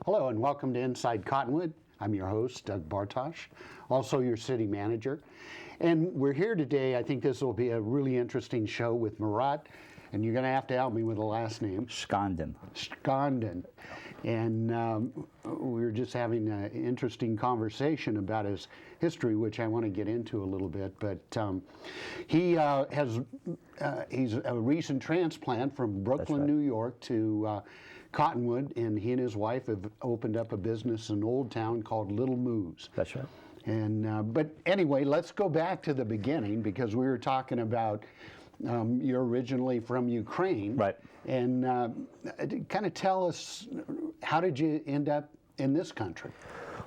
Hello and welcome to Inside Cottonwood. I'm your host, Doug Bartosh, also your city manager. And we're here today. I think this will be a really interesting show with Murat, and you're going to have to help me with the last name. Schkanden. Schkanden. And we were just having an interesting conversation about his history, which I want to get into a little bit. But he's a recent transplant from Brooklyn, right. New York to Cottonwood, and he and his wife have opened up a business in Old Town called Little Moose. That's right. And but anyway, let's go back to the beginning, because we were talking about you're originally from Ukraine, Right? And kind of tell us, how did you end up in this country?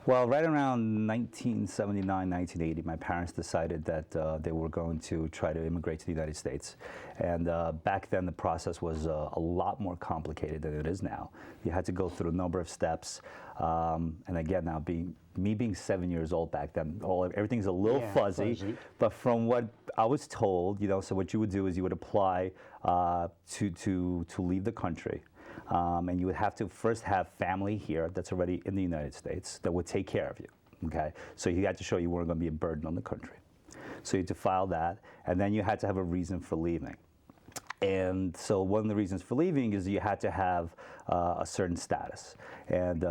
Well, right around 1979, 1980, my parents decided that they were going to try to immigrate to the United States. And back then, the process was a lot more complicated than it is now. You had to go through a number of steps. And again, now being 7 years old back then, everything's a little fuzzy. But from what I was told, so what you would do is you would apply to leave the country. And you would have to first have family here that's already in the United States that would take care of you, okay? So you had to show you weren't going to be a burden on the country. So you had to file that, and then you had to have a reason for leaving. And so one of the reasons for leaving is you had to have a certain status. And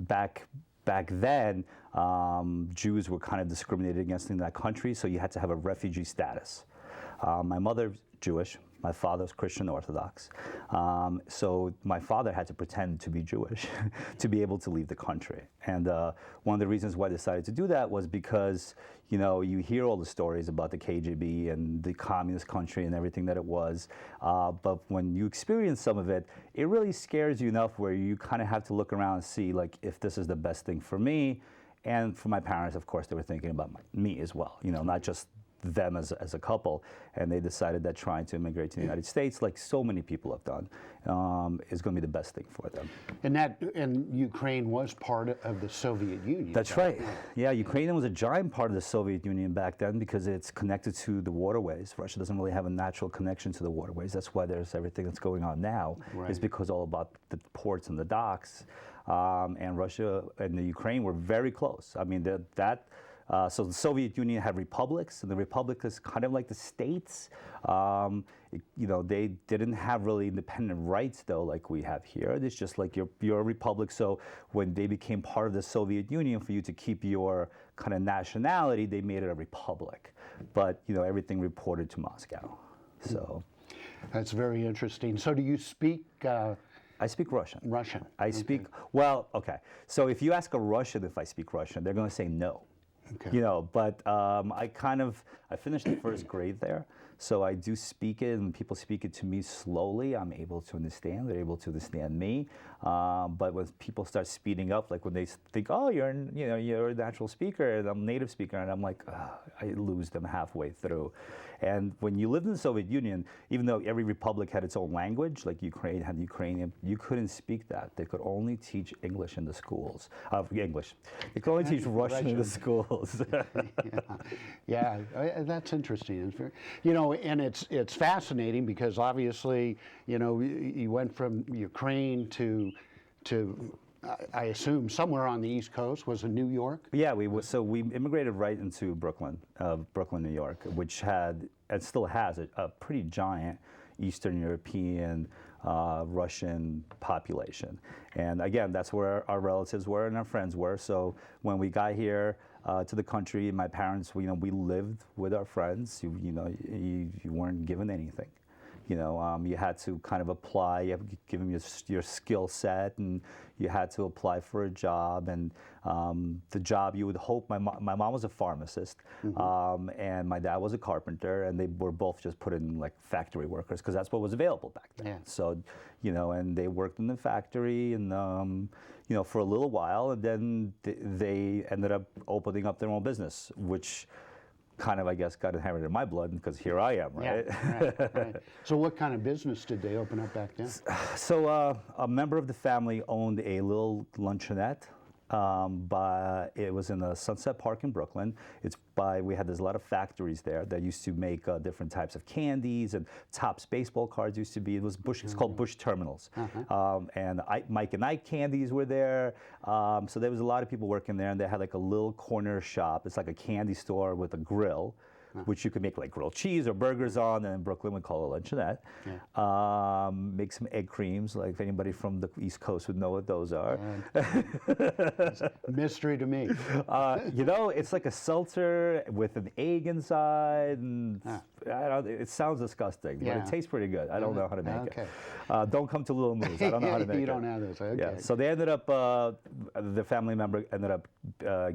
back then, Jews were kind of discriminated against in that country, so you had to have a refugee status. My mother's Jewish. My father's Christian Orthodox. So my father had to pretend to be Jewish to be able to leave the country. And one of the reasons why I decided to do that was because, you hear all the stories about the KGB and the communist country and everything that it was. But when you experience some of it, it really scares you enough where you kind of have to look around and see, like, if this is the best thing for me. And for my parents, of course, they were thinking about me as well, not just them as a couple, and they decided that trying to immigrate to the United States, like so many people have done, is going to be the best thing for them. And Ukraine was part of the Soviet Union. That's right. Yeah, Ukraine was a giant part of the Soviet Union back then because it's connected to the waterways. Russia doesn't really have a natural connection to the waterways. That's why there's everything that's going on now. Right. Is because all about the ports and the docks, and Russia and the Ukraine were very close. I mean, so the Soviet Union had republics, and the republic is kind of like the states. They didn't have really independent rights, though, like we have here. It's just like you're a republic. So when they became part of the Soviet Union, for you to keep your kind of nationality, they made it a republic. But everything reported to Moscow. So that's very interesting. So do you speak? I speak Russian. Russian. I speak okay. So if you ask a Russian if I speak Russian, they're going to say no. Okay. But I finished the first grade there, so I do speak it, and people speak it to me slowly. I'm able to understand. They're able to understand me. But when people start speeding up, like when they think, oh, you're a natural speaker, and I'm a native speaker, and I'm like, I lose them halfway through. And when you lived in the Soviet Union, even though every republic had its own language, like Ukraine had Ukrainian, you couldn't speak that. They could only teach English in the schools. English. They could only teach Russian in the schools. Yeah, that's interesting. It's very, and it's fascinating because obviously, you went from Ukraine to I assume somewhere on the East Coast. Was it New York? Yeah, so we immigrated right into Brooklyn, New York, which had and still has a pretty giant Eastern European, Russian population. And again, that's where our relatives were and our friends were. So when we got here to the country, my parents, we lived with our friends. You weren't given anything. You had to kind of apply. You have to give them your skill set, and you had to apply for a job. And the job you would hope. My mom was a pharmacist, and my dad was a carpenter, and they were both just put in like factory workers because that's what was available back then. Yeah. So, and they worked in the factory, and for a little while, and then they ended up opening up their own business, which kind of, I guess, got inherited in my blood because here I am, right? Yeah, right. So what kind of business did they open up back then? So a member of the family owned a little luncheonette but it was in the Sunset Park in Brooklyn. We had there's a lot of factories there that used to make different types of candies, and Topps baseball cards used to be. It was Bush. It's called Bush Terminals, and Mike and Ike candies were there. So there was a lot of people working there, and they had like a little corner shop. It's like a candy store with a grill, which you could make like grilled cheese or burgers on, and in Brooklyn we call it luncheonette. Make some egg creams, like if anybody from the East Coast would know what those are. It's a mystery to me. You know, it's like a seltzer with an egg inside, and it sounds disgusting, but it tastes pretty good. I don't know how to make it. Don't come to Little Moose. I don't know how to make it. You don't have this, okay. Yeah. So they ended up, the family member ended up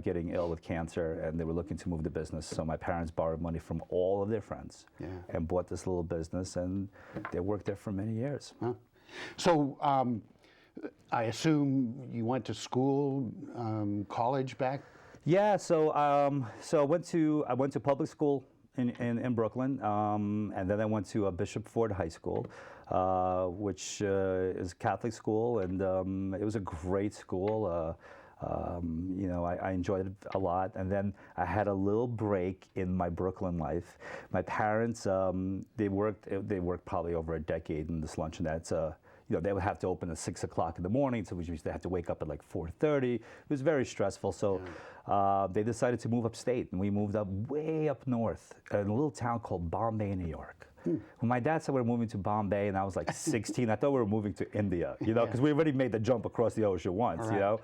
getting ill with cancer, and they were looking to move the business. So my parents borrowed money from all of their friends and bought this little business, and they worked there for many years. So I assume you went to school, college back? Yeah, so I went to public school in Brooklyn, and then I went to Bishop Ford High School, which is a Catholic school, and it was a great school. You know, I enjoyed it a lot, and then I had a little break in my Brooklyn life. My parents, they worked probably over a decade in this luncheonette. You know, they would have to open at 6 o'clock in the morning, so we used to have to wake up at like 4:30. It was very stressful, so they decided to move upstate, and we moved up way up north in a little town called Bombay, New York. When my dad said we were moving to Bombay and I was like 16, I thought we were moving to India, you know, because we already made the jump across the ocean once, you know,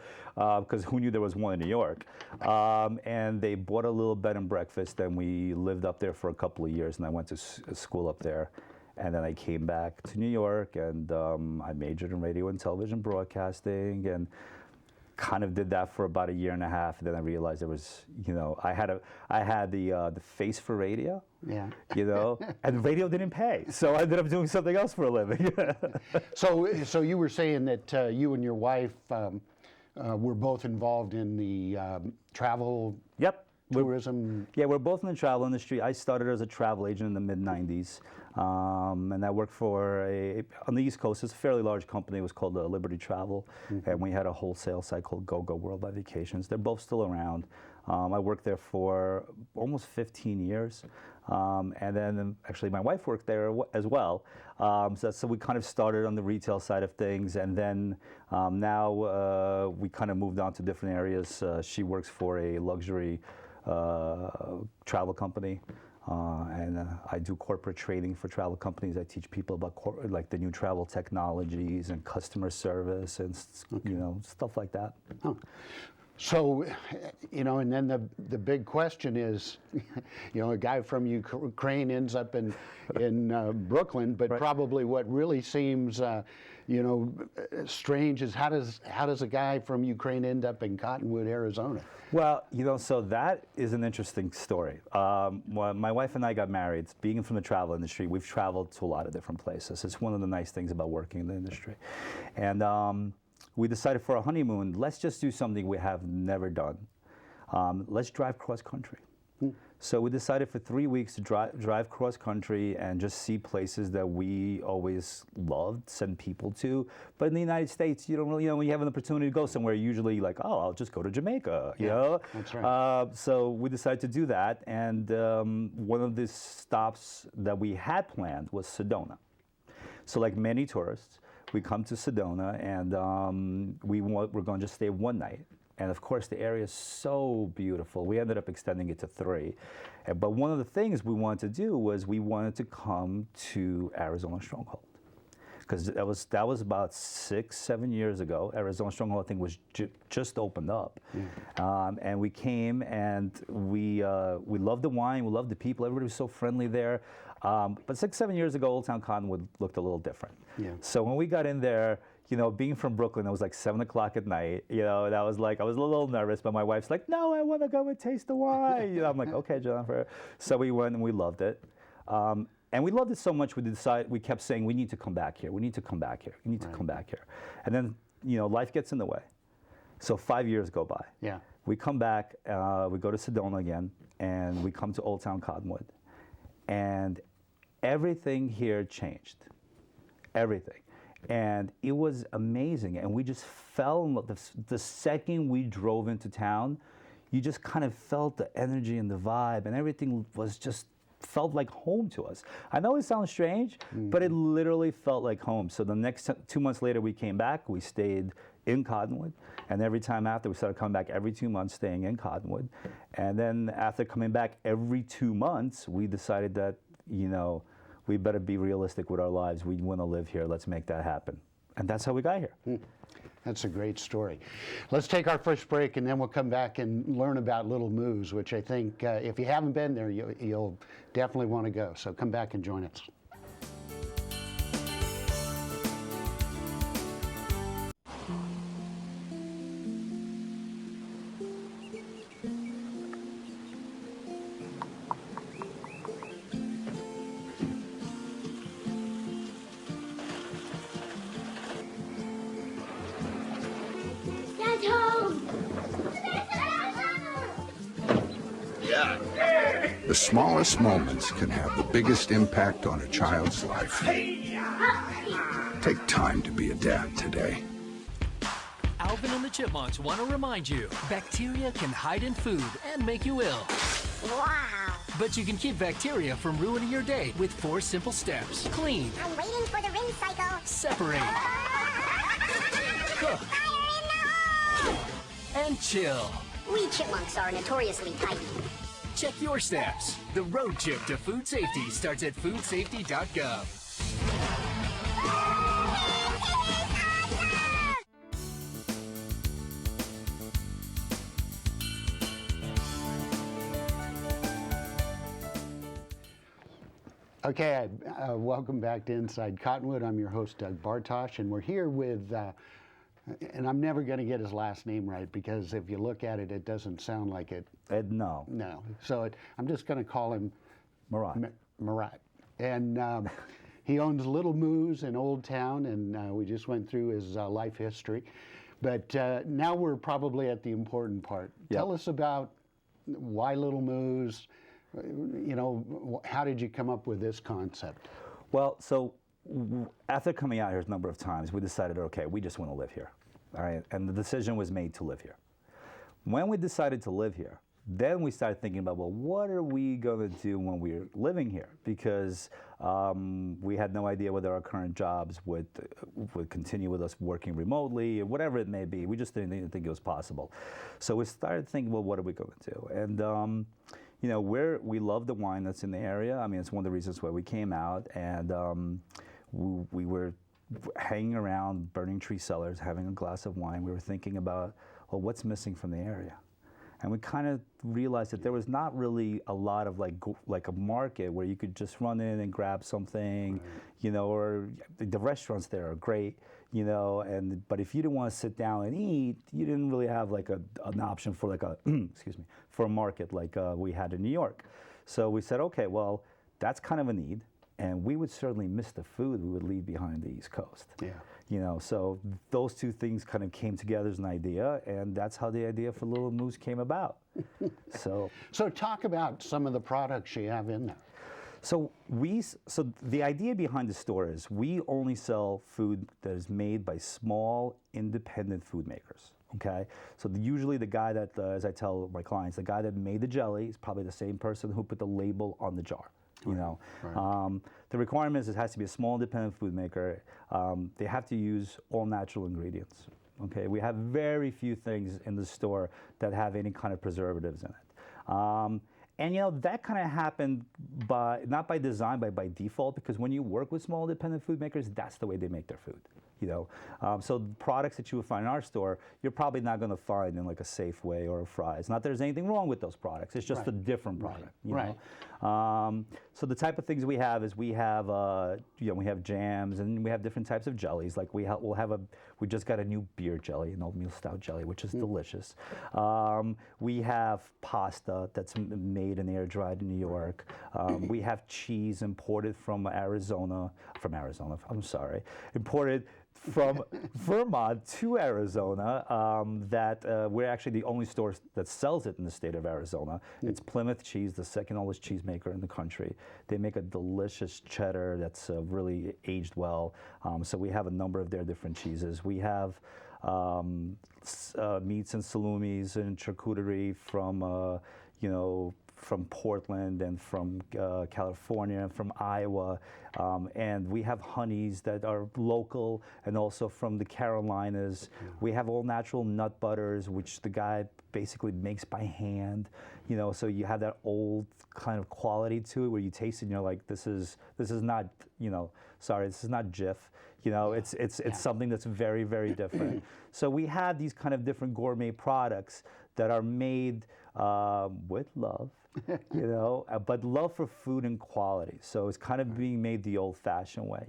because who knew there was one in New York. And they bought a little bed and breakfast, and we lived up there for a couple of years, and I went to school up there. And then I came back to New York, and I majored in radio and television broadcasting, and kind of did that for about a year and a half. And then I realized there was, you know, I had the face for radio, you know, and radio didn't pay, so I ended up doing something else for a living. So you were saying that you and your wife were both involved in the travel. Tourism. We're both in the travel industry. I started as a travel agent in the mid-90s, and I worked for on the East Coast. It's a fairly large company. It was called Liberty Travel, and we had a wholesale site called Go Worldwide Vacations. They're both still around. I worked there for almost 15 years, and then actually my wife worked there as well. So we kind of started on the retail side of things, and then now we kind of moved on to different areas. She works for a luxury travel company, and I do corporate training for travel companies. I teach people about like the new travel technologies and customer service and you know, stuff like that. So, you know, and then the big question is, you know, a guy from Ukraine ends up in Brooklyn, but probably what really seems, you know, strange is how does a guy from Ukraine end up in Cottonwood, Arizona? Well, you know, so that is an interesting story. When my wife and I got married, being from the travel industry, we've traveled to a lot of different places. It's one of the nice things about working in the industry. And we decided for our honeymoon, let's just do something we have never done. Let's drive cross country. So we decided for 3 weeks to drive cross country and just see places that we always loved, send people to. But in the United States, you don't really, you know, when you have an opportunity to go somewhere, usually like, oh, I'll just go to Jamaica, you know? That's right. So we decided to do that. And one of the stops that we had planned was Sedona. So like many tourists, we come to Sedona, and we're going to just stay one night. And of course, the area is so beautiful. We ended up extending it to 3. But one of the things we wanted to do was we wanted to come to Arizona Stronghold, because that was about 6-7 years ago. Arizona Stronghold, I think, was just opened up, and we came, and we loved the wine, we loved the people. Everybody was so friendly there. But 6-7 years ago, Old Town Cottonwood looked a little different. So when we got in there, you know, being from Brooklyn, it was like 7 o'clock at night, you know, and I was a little nervous, but my wife's like, no, I want to go and taste the wine. You know, I'm like, okay, Jennifer. So we went and we loved it. And we loved it so much, we kept saying, we need to come back here. We need to come back here. We need to come back here. And then, you know, life gets in the way. So 5 years go by. We come back, we go to Sedona again, and we come to Old Town Cottonwood. And everything here changed. Everything. And it was amazing. And we just fell in love. The second we drove into town, you just kind of felt the energy and the vibe, and everything was just felt like home to us. I know it sounds strange, but it literally felt like home. So the next 2 months later, we came back. We stayed in Cottonwood, and every time after, we started coming back every 2 months, staying in Cottonwood. And then after coming back every 2 months, we decided that, you know, we better be realistic with our lives. We want to live here. Let's make that happen. And that's how we got here. That's a great story. Let's take our first break, and then we'll come back and learn about Little Moo's, which I think if you haven't been there, you'll definitely want to go. So come back and join us. Dad's home! The smallest moments can have the biggest impact on a child's life. Take time to be a dad today. Alvin and the Chipmunks want to remind you, bacteria can hide in food and make you ill. Wow! But you can keep bacteria from ruining your day with 4 simple steps. Clean, I'm waiting for the rinse cycle. separate, cook, Fire in the hole! and chill. We chipmunks are notoriously tidy. Check your steps. The road trip to food safety starts at foodsafety.gov. Okay, welcome back to Inside Cottonwood. I'm your host, Doug Bartosh, and we're here with, and I'm never going to get his last name right because if you look at it, it doesn't sound like it. Ed, no. No. So I'm just going to call him Murat. Murat. And he owns Little Moo's in Old Town, and we just went through his life history. But now we're probably at the important part. Yep. Tell us about why Little Moo's. You know, how did you come up with this concept? Well, so after coming out here a number of times, we decided, okay, we just want to live here. All right. And the decision was made to live here. When we decided to live here, then we started thinking about, well, what are we going to do when we're living here? Because we had no idea whether our current jobs would continue with us working remotely or whatever it may be. We just didn't think it was possible. So we started thinking, well, what are we going to do? And you know, we love the wine that's in the area. I mean, it's one of the reasons why we came out, and we were hanging around Burning Tree Cellars, having a glass of wine. We were thinking about, well, what's missing from the area? And we kind of realized that there was not really a lot of like a market where you could just run in and grab something, right. You know, or the restaurants there are great, you know, but if you didn't want to sit down and eat, you didn't really have like an option for like a, excuse me, for a market like we had in New York. So we said, okay, well, that's kind of a need, and we would certainly miss the food we would leave behind the East Coast. Yeah. You know, so those two things kind of came together as an idea, and that's how the idea for Little Moo's came about. So talk about some of the products you have in there. So the idea behind the store is we only sell food that is made by small, independent food makers. Okay, so usually the guy that, as I tell my clients, the guy that made the jelly is probably the same person who put the label on the jar. You know, right. The requirement is it has to be a small, independent food maker. They have to use all natural ingredients. Okay, we have very few things in the store that have any kind of preservatives in it. And you know, that kind of happened not by design, but by default, because when you work with small independent food makers, that's the way they make their food. You know, so the products that you would find in our store, you're probably not going to find in like a Safeway or a Fry's. Not that there's anything wrong with those products. It's just a different product. You know? So the type of things we have is we have jams, and we have different types of jellies. Like we just got a new beer jelly, an oatmeal stout jelly, which is delicious. We have pasta that's made and air dried in New York. We have cheese imported from Arizona. I'm sorry, imported from Vermont to Arizona. That we're actually the only store that sells it in the state of Arizona. It's Plymouth Cheese, the second oldest cheesemaker in the country. They make a delicious cheddar that's really aged well. So we have a number of their different cheeses. We have meats and salumis and charcuterie from, from Portland and from California and from Iowa. And we have honeys that are local and also from the Carolinas. We have all natural nut butters, which the guy basically makes by hand. So you have that old kind of quality to it where you taste it and you're like, this is not, this is not Jif. It's something that's very, very different. So we have these kind of different gourmet products that are made with love, but love for food and quality. So it's kind of being made the old-fashioned way,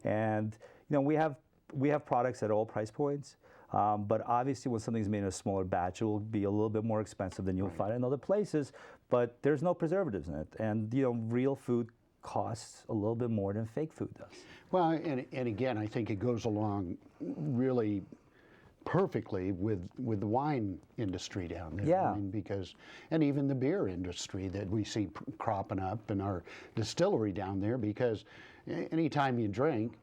And we have products at all price points. But obviously, when something's made in a smaller batch, it will be a little bit more expensive than you'll find in other places. But there's no preservatives in it, and real food costs a little bit more than fake food does. Well, and again, I think it goes along really perfectly with the wine industry down there. Yeah. I mean, and even the beer industry that we see cropping up in our distillery down there, because anytime you drink,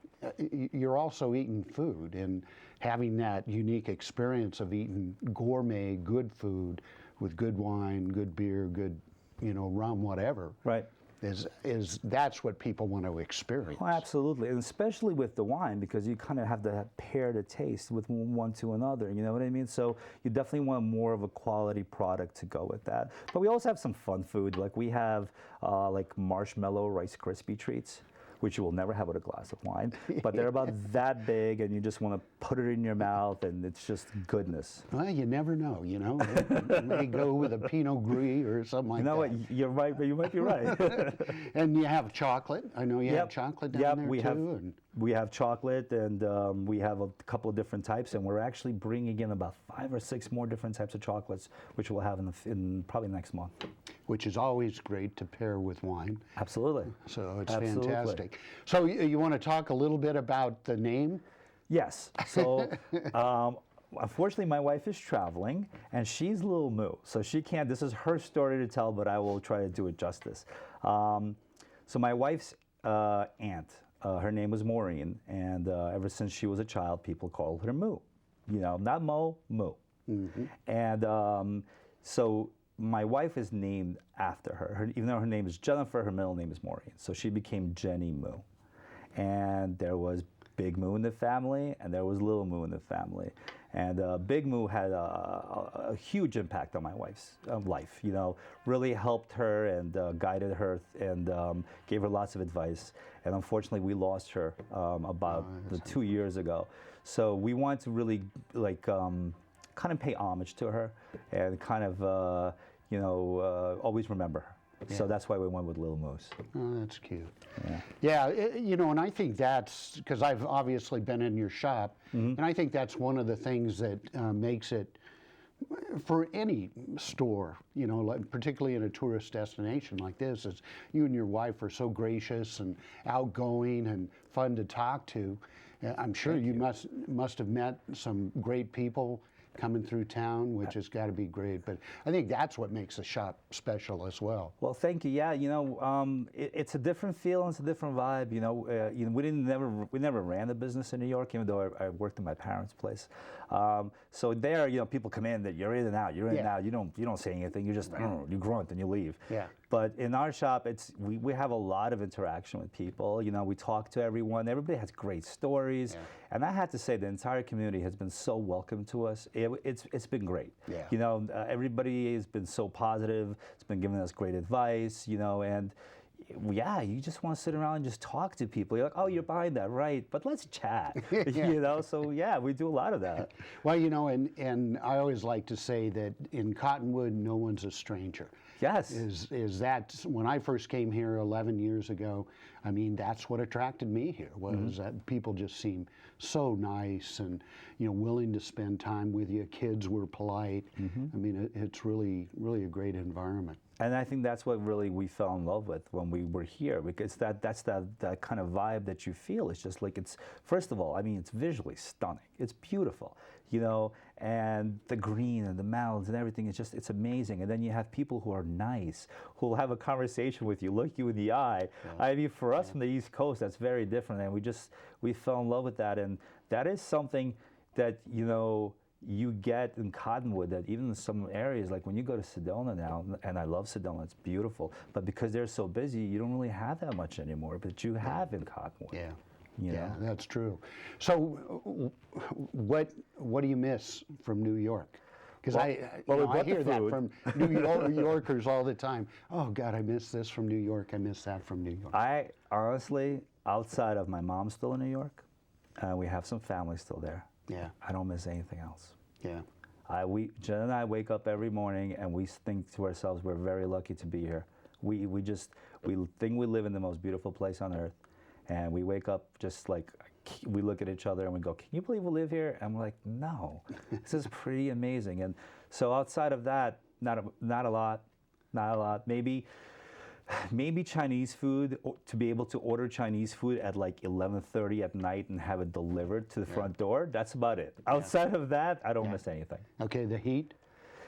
you're also eating food, and having that unique experience of eating gourmet, good food with good wine, good beer, good, rum, whatever. Right. That's what people want to experience. Oh, absolutely, and especially with the wine, because you kind of have to pair the taste with one to another. You know what I mean? So you definitely want more of a quality product to go with that. But we also have some fun food, like we have like marshmallow Rice Krispie treats, which you will never have with a glass of wine, but they're about that big, and you just want to put it in your mouth, and it's just goodness. Well, you never know, You may go with a Pinot Gris or something like that. What? You're right, but you might be right. And you have chocolate. I know you have chocolate down there too. We have chocolate, and we have a couple of different types, and we're actually bringing in about 5 or 6 more different types of chocolates, which we'll have in probably next month. Which is always great to pair with wine. Absolutely. So it's Absolutely. fantastic. So you want to talk a little bit about the name? Yes. So unfortunately, my wife is traveling, and she's Lil Moo. So she can't, this is her story to tell, but I will try to do it justice. So my wife's aunt, her name was Maureen, and ever since she was a child, people called her Moo. Not Mo, Moo. Mm-hmm. And so my wife is named after her. Even though her name is Jennifer, her middle name is Maureen. So she became Jenny Moo. And there was Big Moo in the family, and there was Little Moo in the family. And Big Moo had a huge impact on my wife's life. Really helped her and guided her and gave her lots of advice. And unfortunately, we lost her about 2 years ago. So we wanted to really kind of pay homage to her and kind of always remember her. Yeah. So that's why we went with Little Moose. Oh, that's cute. Yeah, and I think that's, because I've obviously been in your shop, and I think that's one of the things that makes it, for any store, particularly in a tourist destination like this, is you and your wife are so gracious and outgoing and fun to talk to. I'm sure you must have met some great people coming through town, which has got to be great. But I think that's what makes the shop special as well. Well, thank you. Yeah, it's a different feel and it's a different vibe. We never ran the business in New York, even though I worked in my parents' place. So there, people come in, that you're in and out, you're in and out. You don't say anything. You just you grunt and you leave. Yeah. But in our shop, we have a lot of interaction with people. We talk to everyone. Everybody has great stories, and I have to say the entire community has been so welcome to us. It's been great. Yeah. Everybody has been so positive. It's been giving us great advice. And you just want to sit around and just talk to people. You're like, oh, you're buying that, right? But let's chat. So we do a lot of that. Well, and I always like to say that in Cottonwood, no one's a stranger. Yes. Is that when I first came here 11 years ago, I mean, that's what attracted me here, was that people just seem so nice and, willing to spend time with you. Kids were polite. I mean, it's really, really a great environment. And I think that's what really we fell in love with when we were here, because that's that kind of vibe that you feel. It's just like, it's, first of all, I mean, it's visually stunning. It's beautiful, you know, and the green and the mountains and everything, it's amazing. And then you have people who are nice, who will have a conversation with you, look you in the eye. Yeah. I mean, for us from the East Coast, that's very different. And we fell in love with that. And that is something that, you know, you get in Cottonwood, that even in some areas, like when you go to Sedona now, and I love Sedona, it's beautiful, but because they're so busy, you don't really have that much anymore, but you have in Cottonwood. Yeah. You yeah, know? That's true. So what do you miss from New York? Because I hear that from New Yorkers all the time. Oh, God, I miss this from New York. I miss that from New York. I honestly, outside of my mom still in New York, we have some family still there. Yeah. I don't miss anything else. Yeah. Jen and I wake up every morning and we think to ourselves, we're very lucky to be here. We think we live in the most beautiful place on earth, and we wake up just like, we look at each other and we go, can you believe we live here? And we're like, no, this is pretty amazing. And so outside of that, not a lot. Maybe Chinese food, to be able to order Chinese food at like 11:30 at night and have it delivered to the front door. That's about it. Outside of that, I don't miss anything. Okay, the heat.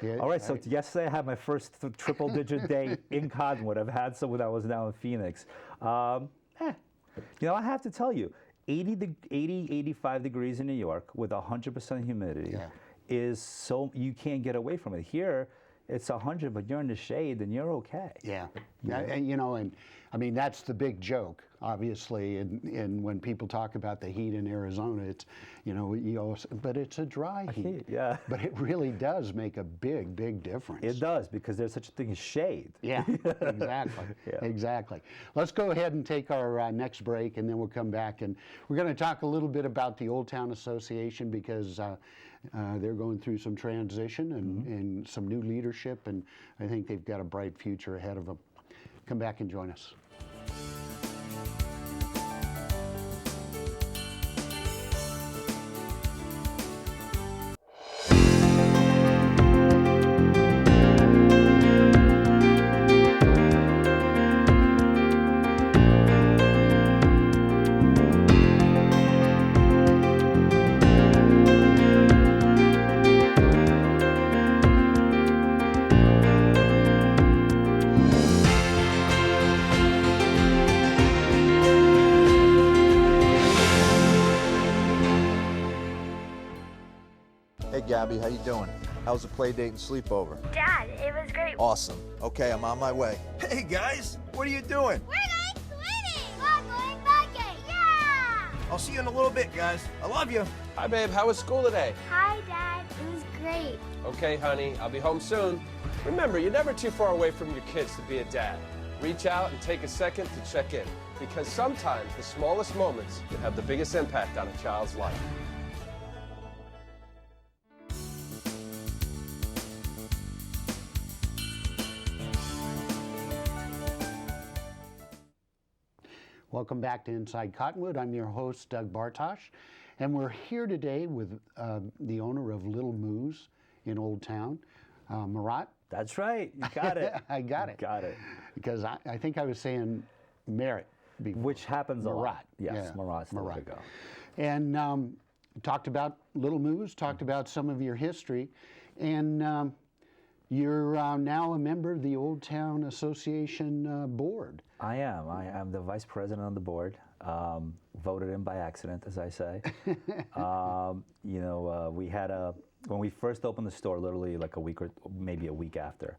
Yeah, all right, so yesterday I had my first triple-digit day in Cottonwood. I've had some when I was down in Phoenix. You know, I have to tell you, 85 degrees in New York with 100% humidity is so, you can't get away from it. Here, it's 100, but you're in the shade and you're okay. Yeah, you know, and I mean, that's the big joke, obviously, and when people talk about the heat in Arizona, it's, you know, but it's a dry heat. Yeah. But it really does make a big, big difference. It does, because there's such a thing as shade. Yeah, exactly, exactly. Let's go ahead and take our next break, and then we'll come back, and we're going to talk a little bit about the Old Town Association, because they're going through some transition and some new leadership, and I think they've got a bright future ahead of them. Come back and join us. Hey Gabby, how you doing? How's the play date and sleepover? Dad, it was great. Awesome. Okay, I'm on my way. Hey guys, what are you doing? We're going swimming! We're going biking! Yeah! I'll see you in a little bit, guys. I love you. Hi, babe. How was school today? Hi, Dad. It was great. Okay, honey. I'll be home soon. Remember, you're never too far away from your kids to be a dad. Reach out and take a second to check in, because sometimes the smallest moments can have the biggest impact on a child's life. Welcome back to Inside Cottonwood. I'm your host, Doug Bartosh, and we're here today with the owner of Little Moose in Old Town, Marat. That's right. You got it. I got it. Got it. Because I think I was saying Merritt before. Which happens a lot. Yes, Yeah, Marat's the way to go. And talked about Little Moose, talked about some of your history, and you're now a member of the Old Town Association board. I am. I am the vice president on the board. Voted in by accident, as I say. You know, we had when we first opened the store, literally like a week or maybe a week after,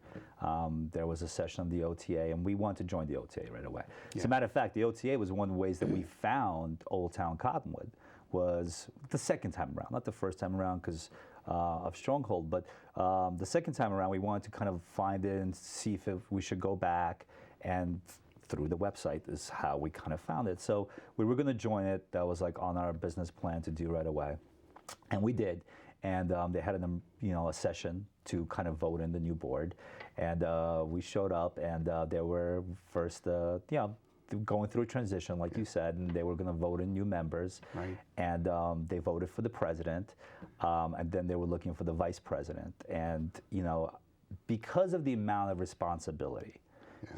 there was a session of the OTA, and we wanted to join the OTA right away. As a matter of fact, the OTA was one of the ways that we found Old Town Cottonwood, was the second time around, not the first time around because of Stronghold, but the second time around we wanted to kind of find it and see if we should go back, and through the website is how we kind of found it. So we were going to join it. That was like on our business plan to do right away, and we did. And they had a session to kind of vote in the new board, and we showed up, and they were first, going through a transition, like you said, and they were going to vote in new members, Right. and they voted for the president, and then they were looking for the vice president, and because of the amount of responsibility,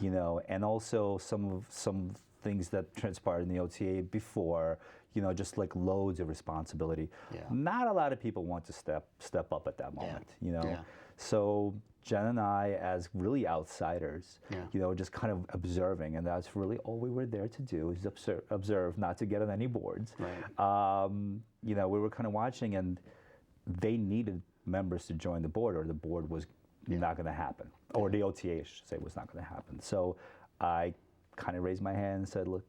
you know, and also some things that transpired in the OTA before, you know, just like loads of responsibility. Not a lot of people want to step up at that moment, you know. So Jen and I, as really outsiders, you know, just kind of observing, and that's really all we were there to do, is observe, not to get on any boards. You know, we were kind of watching, and they needed members to join the board, or the board was not going to happen, or the OTA, I should say, was not going to happen. So I kind of raised my hand and said, look,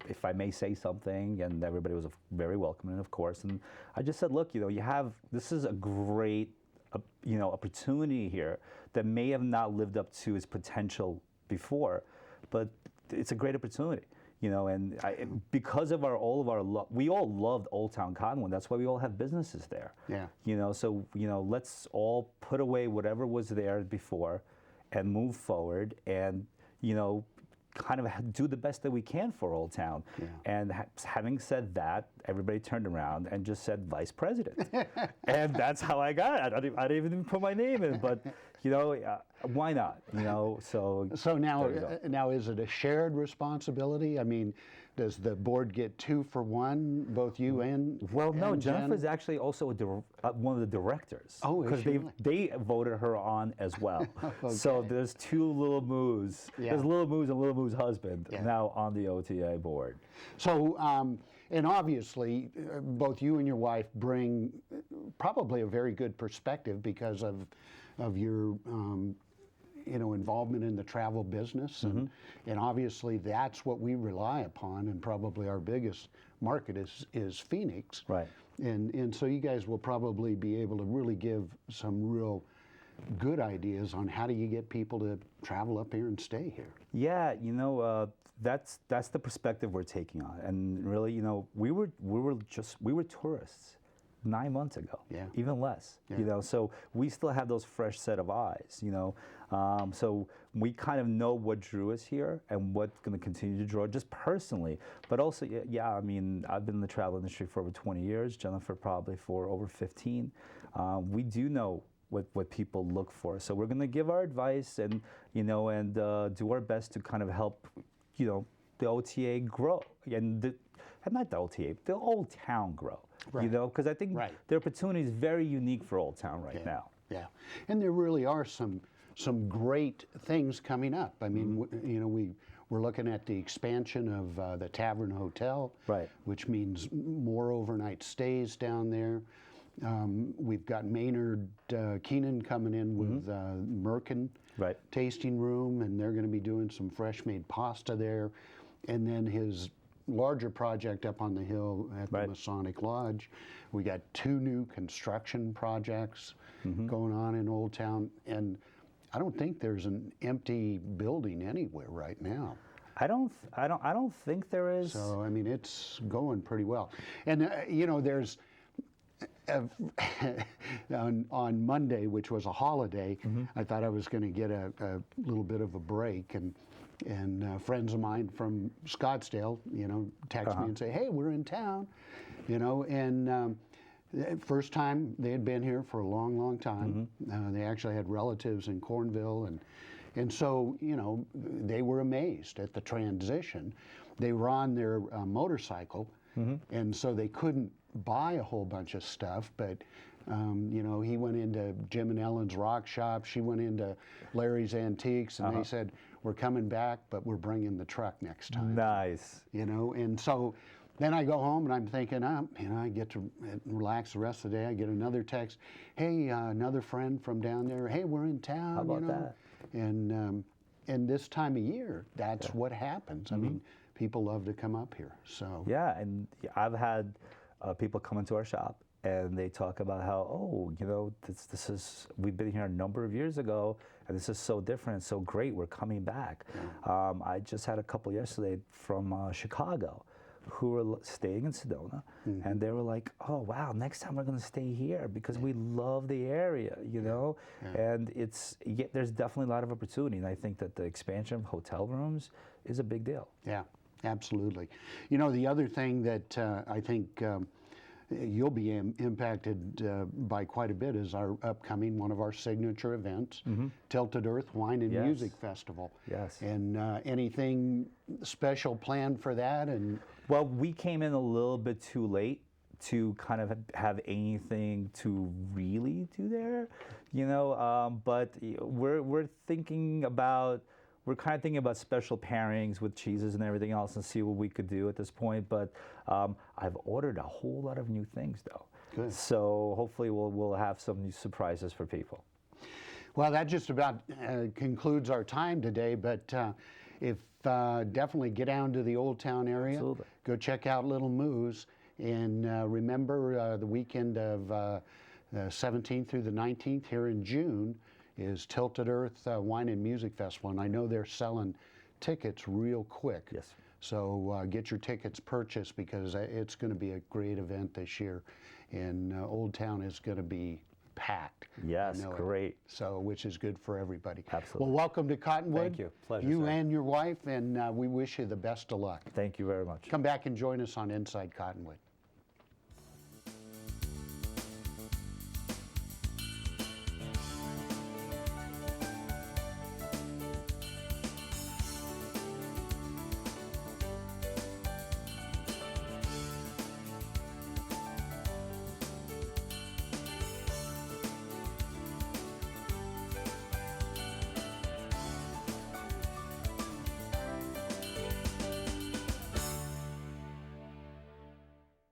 if I may say something, and everybody was very welcoming, of course. And I just said, look, you know, this is a great, you know, opportunity here that may have not lived up to its potential before, but it's a great opportunity, you know. And because of we all loved Old Town Cottonwood. That's why we all have businesses there. You know, so, you know, let's all put away whatever was there before and move forward, and, you know, kind of do the best that we can for Old Town. And having said that, everybody turned around and just said vice president. And that's how I got it. I didn't even put my name in, but, you know, why not? You know, so now is it a shared responsibility? I mean, does the board get 2 for 1, both you and no, and Jennifer's Jen? actually also one of the directors. Oh, is because she they voted her on as well. So there's 2 little moos. There's little moos and little moo's husband now on the OTA board. So, and obviously, both you and your wife bring probably a very good perspective because of your you know, involvement in the travel business, and obviously that's what we rely upon, and probably our biggest market is Phoenix. And so you guys will probably be able to really give some real good ideas on how do you get people to travel up here and stay here. Yeah, you know, that's the perspective we're taking on, and really, you know, we were tourists 9 months ago, even less, you know, so we still have those fresh set of eyes, you know, so we kind of know what drew us here and what's going to continue to draw, just personally, but also, I mean, I've been in the travel industry for over 20 years, Jennifer probably for over 15. We do know what people look for, so we're going to give our advice, and, you know, and do our best to kind of help, you know, the OTA grow, and not the OTA, the Old Town grow. You know, because I think the opportunity is very unique for Old Town right now. And there really are some great things coming up. I mean, you know, we're looking at the expansion of the Tavern Hotel, which means more overnight stays down there. We've got Maynard Keenan coming in with Merkin tasting room, and they're going to be doing some fresh made pasta there. And then his larger project up on the hill at the Masonic Lodge. We got 2 new construction projects going on in Old Town, and I don't think there's an empty building anywhere right now. I don't think there is. So I mean, it's going pretty well. And you know, there's on Monday, which was a holiday, I thought I was going to get a little bit of a break, and friends of mine from Scottsdale, you know, text me and say, hey, we're in town, you know, and first time they had been here for a long, long time. They actually had relatives in Cornville, and so, you know, they were amazed at the transition. They were on their motorcycle, and so they couldn't buy a whole bunch of stuff, but you know, he went into Jim and Ellen's Rock Shop, she went into Larry's Antiques, and they said, we're coming back, but we're bringing the truck next time. Nice. You know, and so then I go home and I'm thinking, you know, I get to relax the rest of the day. I get another text, hey, another friend from down there, hey, we're in town. How about you know? that? And this time of year, that's what happens. I mean, people love to come up here. So yeah, and I've had people come into our shop and they talk about how, oh, you know, this is, we've been here a number of years ago, and this is so different, so great, we're coming back. I just had a couple yesterday from Chicago who were staying in Sedona, and they were like, oh, wow, next time we're going to stay here because we love the area, you know? And there's definitely a lot of opportunity, and I think that the expansion of hotel rooms is a big deal. Yeah, absolutely. You know, the other thing that I think you'll be impacted by quite a bit is our upcoming, one of our signature events, Tilted Earth Wine and Yes. Music Festival. Yes. And anything special planned for that? And Well, we came in a little bit too late to kind of have anything to really do there, you know. But we're thinking about. We're kind of thinking about special pairings with cheeses and everything else and see what we could do at this point. But I've ordered a whole lot of new things, though. Good. So hopefully we'll have some new surprises for people. well, that just about concludes our time today. But if definitely get down to the Old Town area, Absolutely. go check out Little Moo's, and remember the weekend of the 17th through the 19th here in June is Tilted Earth Wine and Music Festival, and I know they're selling tickets real quick. Yes. So get your tickets purchased because it's going to be a great event this year, and Old Town is going to be packed. I Yes, know it. great. So, which is good for everybody. Absolutely. Well, welcome to Cottonwood. Thank you. Pleasure, You sir. and your wife, and we wish you the best of luck. Thank you very much. Come back and join us on Inside Cottonwood.